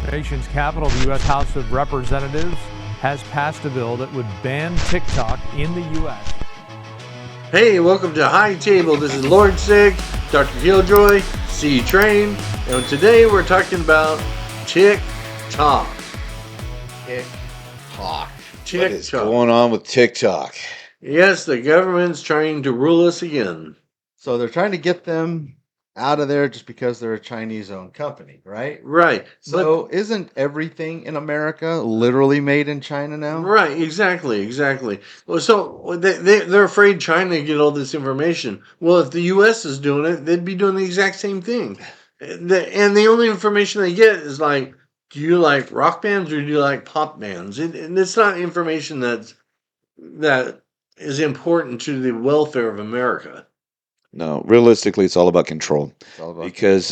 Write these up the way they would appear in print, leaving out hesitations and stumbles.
Our nation's capital, the U.S. House of Representatives, has passed a bill that would ban TikTok in the U.S. Hey, welcome to High Table. This is Lord Six, Dr. Killjoy, C Train, and today we're talking about TikTok. TikTok. What is going on with TikTok? Yes, the government's trying to rule us again. So they're trying to get them out of there just because they're a Chinese-owned company, right? Right. So isn't everything in America literally made in China now? Right, exactly. Well, so they're afraid China get all this information. Well, if the U.S. is doing it, they'd be doing the exact same thing. And the only information they get is like, do you like rock bands or do you like pop bands? And it's not information that is important to the welfare of America. No, realistically, it's all about control. Because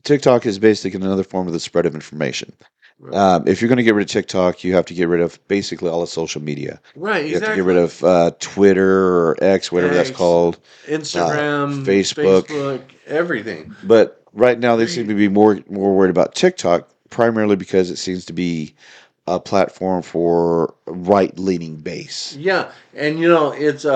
TikTok is basically another form of the spread of information. Right. If you're going to get rid of TikTok, you have to get rid of basically all of social media. Right, You exactly. have to get rid of Twitter or X, whatever that's called. Instagram, Facebook, everything. But right now, they seem to be more worried about TikTok, primarily because it seems to be a platform for right-leaning base. Yeah, and it's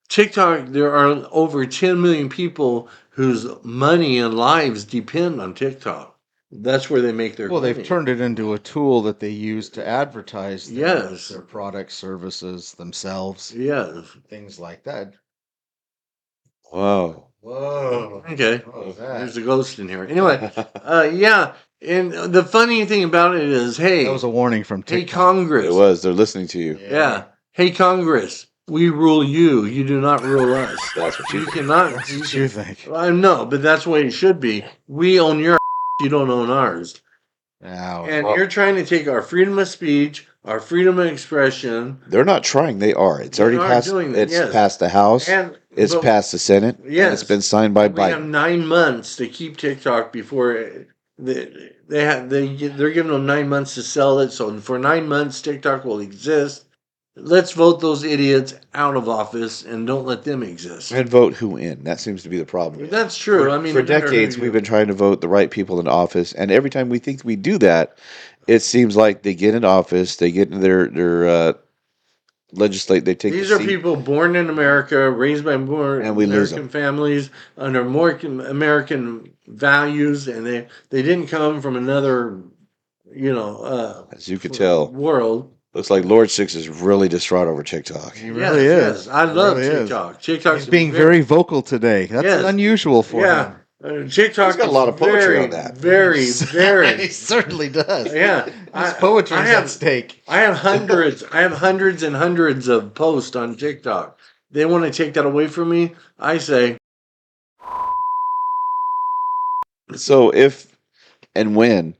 TikTok. There are over 10 million people whose money and lives depend on TikTok. That's where they make their Well, money. they've turned it into a tool that they use to advertise Yes. their products, services, themselves, Yes. things like that. Whoa. Whoa. Okay. What was that? There's a ghost in here. Anyway, yeah. And the funny thing about it is, hey, That was a warning from hey, TikTok. Congress. It was. They're listening to you. Yeah. Hey, Congress. We rule you. You do not rule us. That's what You you cannot. That's what you think. I know, but that's the way it should be. We own your. You don't own ours. Now, And you're trying to take our freedom of speech, our freedom of expression. They're not trying. They are. It's already passed. It's passed the House. It's passed the Senate. Yes. And it's been signed by Biden. We have 9 months to keep TikTok before they're giving them 9 months to sell it. So for 9 months, TikTok will exist. Let's vote those idiots out of office and don't let them exist. And vote who in. That seems to be the problem. That's true. For decades, we've been trying to vote the right people into office, and every time we think we do that, it seems like they get in office, they get in their legislate. They take these the are seat, people born in America, raised by more and we lose American them. families under more American values, and they didn't come from another, As you could tell, world. looks like Lord Six is really distraught over TikTok. he really is. Yes. I love really TikTok. TikTok's He's being very vocal today. That's unusual for him. TikTok He's got a lot of poetry on that. Very, He very. certainly does. Yeah, His poetry is at stake. I have hundreds. I have hundreds and hundreds of posts on TikTok. They want to take that away from me. I say, So if and when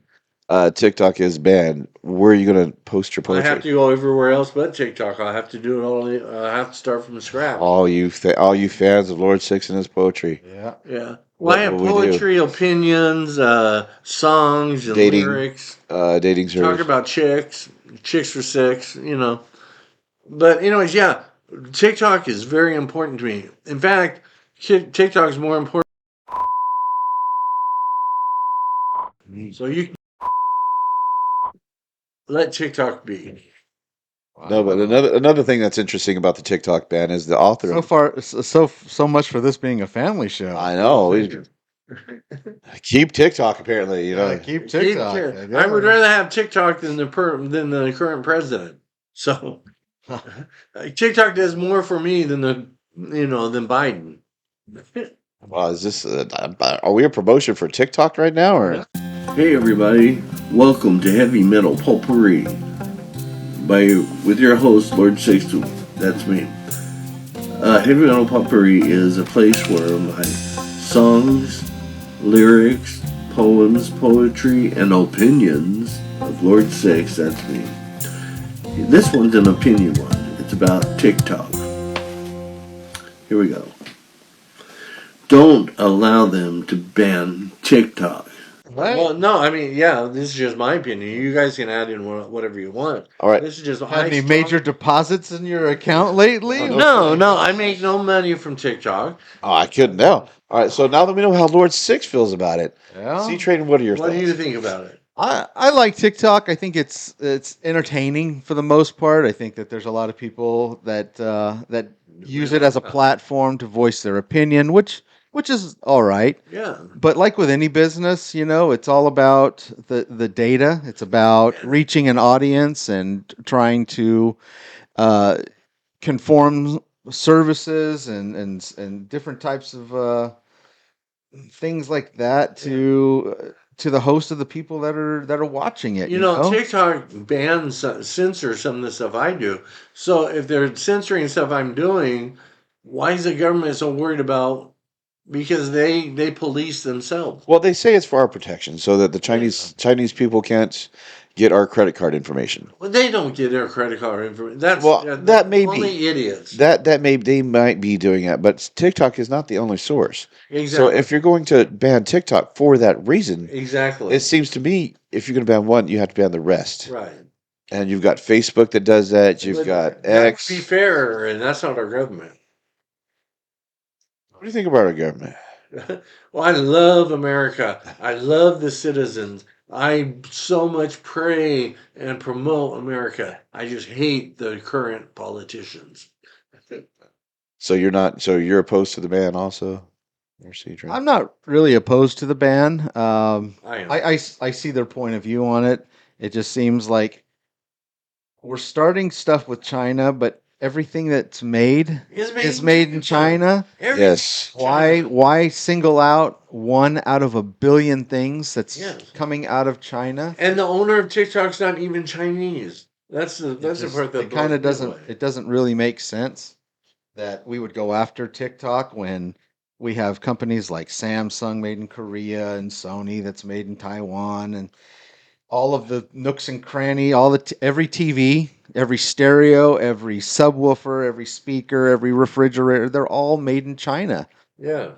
TikTok is banned, where are you going to post your I poetry? have to go everywhere else but TikTok. I have to do it all. I have to start from scratch. All you fans of Lord Six and his poetry. Yeah. Yeah. Well, I have What will we do? poetry, opinions, songs, and Dating. lyrics. Dating service. Talk about chicks for sex, But anyways, yeah, TikTok is very important to me. In fact, TikTok is more important. So you can let TikTok be. No, but another thing that's interesting about the TikTok ban is the author. So far, so much for this being a family show. I know. Keep TikTok. Apparently, Keep TikTok. I would rather have TikTok than the current president. So TikTok does more for me than than Biden. Wow, is this? Are we a promotion for TikTok right now, or? Hey everybody, welcome to Heavy Metal Potpourri with your host Lord Six. That's me. Heavy Metal Potpourri is a place where my songs, lyrics, poems, poetry, and opinions of Lord Six, that's me. This one's an opinion one. It's about TikTok. Here we go. Don't allow them to ban TikTok. Right? no, I mean, yeah, this is just my opinion. You guys can add in whatever you want. All right. This is just Had any major deposits in your account lately? No, No, I make no money from TikTok. Oh, I couldn't know. All right, so now that we know how Lord Six feels about it, Yeah. C Train, what are your What thoughts? do you think about it? I like TikTok. I think it's entertaining for the most part. I think that there's a lot of people that use it as a platform to voice their opinion, which is all right. Yeah. But like with any business, it's all about the data. It's about reaching an audience and trying to uh, conform services and different types of things like that to the host of the people that are watching it. You know, TikTok bans, censors some of the stuff I do. So if they're censoring stuff I'm doing, why is the government so worried about? Because they police themselves. Well, they say it's for our protection, so that the Chinese people can't get our credit card information. Well, they don't get their credit card information. That's That may only be idiots. that they might be doing it, but TikTok is not the only source. Exactly. So if you're going to ban TikTok for that reason, Exactly. it seems to me if you're going to ban one, you have to ban the rest. Right. And you've got Facebook that does that. You've got X. Be fair, and that's not our government. What do you think about our government? Well, I love America. I love the citizens. I so much pray and promote America. I just hate the current politicians. So you're not. So you're opposed to the ban, also, or C-Train? I'm not really opposed to the ban. I am. I see their point of view on it. It just seems like we're starting stuff with China, but everything that's made is made in China. Yes. Why single out one out of a billion things that's Yes. coming out of China? And the owner of TikTok's not even Chinese. That's the part that It kind of blows me doesn't. away. It doesn't really make sense that we would go after TikTok when we have companies like Samsung made in Korea and Sony that's made in Taiwan and all of the nooks and cranny, every TV, every stereo, every subwoofer, every speaker, every refrigerator, they're all made in China. Yeah.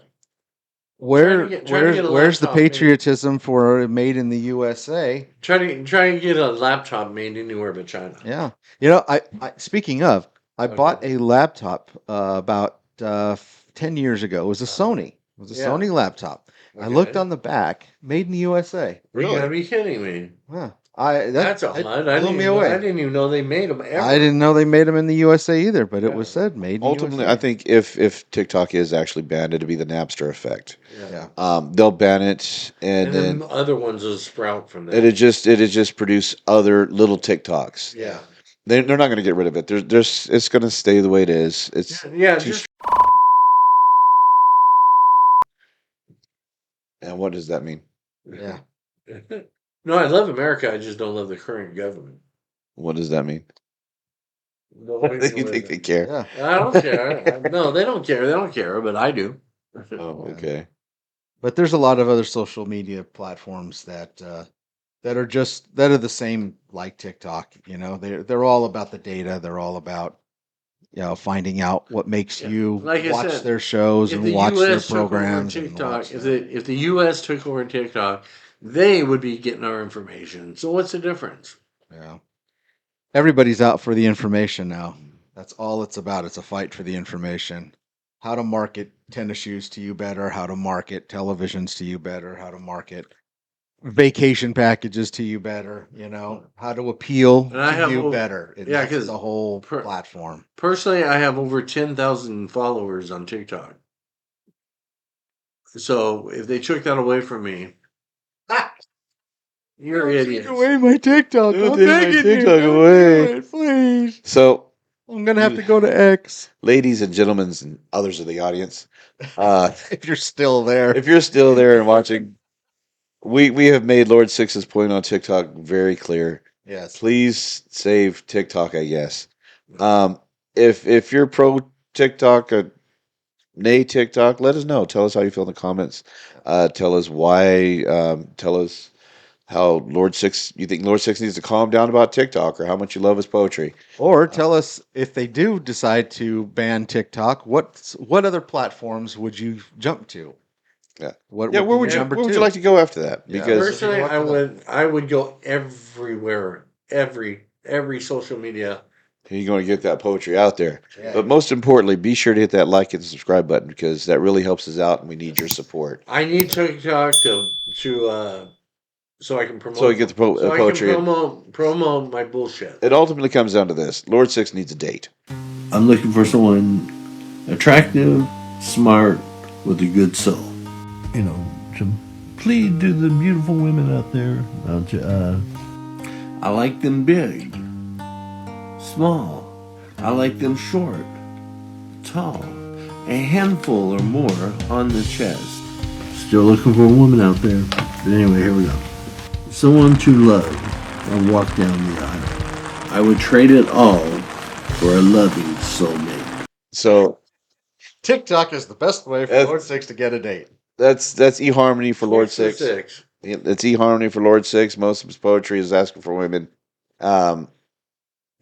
Trying to get a Where's the laptop made. patriotism for made in the USA? Try to get a laptop made anywhere but China. Yeah. I speaking of, I bought a laptop about 10 years ago. It was a Sony. It was a Yeah. Sony laptop. I Okay. looked on the back, made in the USA. You gotta be kidding me. Yeah. That's odd. Blew me away. I didn't even know they made them ever. I didn't know they made them in the USA either, but it was said made in Ultimately, USA. I think if TikTok is actually banned, it'd be the Napster effect. Yeah. They'll ban it, and then other ones will sprout from that. it'd just produce other little TikToks. Yeah. They're not going to get rid of it. There's it's going to stay the way it is. It's Yeah. too Just and what does that mean? Yeah. No, I love America. I just don't love the current government. What does that mean? No, You think they care? Yeah. I don't care. No, they don't care. They don't care, but I do. Oh, okay. But there's a lot of other social media platforms that are the same like TikTok. They're all about the data. They're all about finding out what makes you Like I watch said, their shows if and the watch their US took over programs. and TikTok, watch if them. the US took over TikTok, they would be getting our information. So what's the difference? Yeah. Everybody's out for the information now. That's all it's about. It's a fight for the information. How to market tennis shoes to you better, how to market televisions to you better, how to market vacation packages to you better, how to appeal And I to have you over- better. yeah, That's 'cause the whole platform. Personally, I have over 10,000 followers on TikTok. So if they took that away from me, you're idiots. Take away my TikTok. Don't I'm take my begging TikTok you. Don't away. do it, please. So, I'm gonna have to go to X ladies and gentlemen and others of the audience, if you're still there. if you're still there and watching, we have made Lord Six's point on TikTok very clear. Yes. Please save TikTok, I guess. If you're pro TikTok or nay TikTok, let us know. Tell us how you feel in the comments. Tell us why. Tell us how you think Lord Six needs to calm down about TikTok, or how much you love his poetry. Or tell us if they do decide to ban TikTok, what other platforms would you jump to? Yeah. What Yeah, would where be would you number where would you two? like to go after that? Yeah. Because Personally, What the- I would go everywhere, every social media. you're going to get that poetry out there. Yeah. But most importantly, be sure to hit that like and subscribe button because that really helps us out and we need your support. I need TikTok to so I can promote. So you get the so I poetry. can promote my bullshit. It ultimately comes down to this. Lord Six needs a date. I'm looking for someone attractive, smart, with a good soul. You know, to plead to the beautiful women out there. I like them big, small. I like them short, tall, a handful or more on the chest. Still looking for a woman out there. But anyway, here we go. Someone to love or walk down the aisle. I would trade it all for a loving soulmate. So TikTok is the best way for That's- Lord Six to get a date. that's eHarmony for Lord Six to Six. six. Yeah, it's eHarmony for Lord Six. Most of his poetry is asking for women.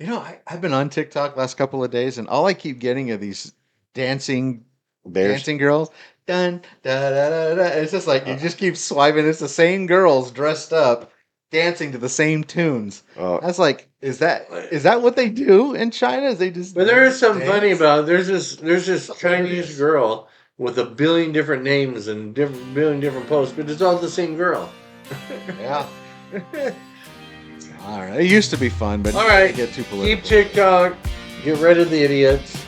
You know, I've been on TikTok last couple of days, and all I keep getting are these dancing Bears. girls. Dun, da, da, da, da. It's just like you just keep swiping. It's the same girls dressed up dancing to the same tunes. I was like, is that what they do in China? Is they just But there is something dance? funny about it. There's this Chinese girl with a billion different names and billion different posts, but it's all the same girl. Yeah. All right. It used to be fun, but All right. they get too political. Keep TikTok. Get rid of the idiots.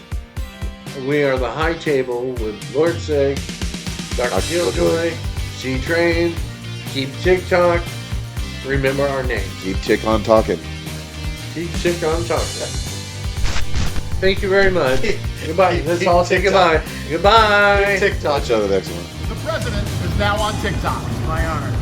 We are the High Table with Lord Six, Dr. Killjoy, C-Train. Keep TikTok. Remember our name. Keep tick on talking. Keep Tick on talking. Thank you very much. Goodbye. Let's all say goodbye. Goodbye. TikTok. Watch out the next one. The president is now on TikTok. It's my honor.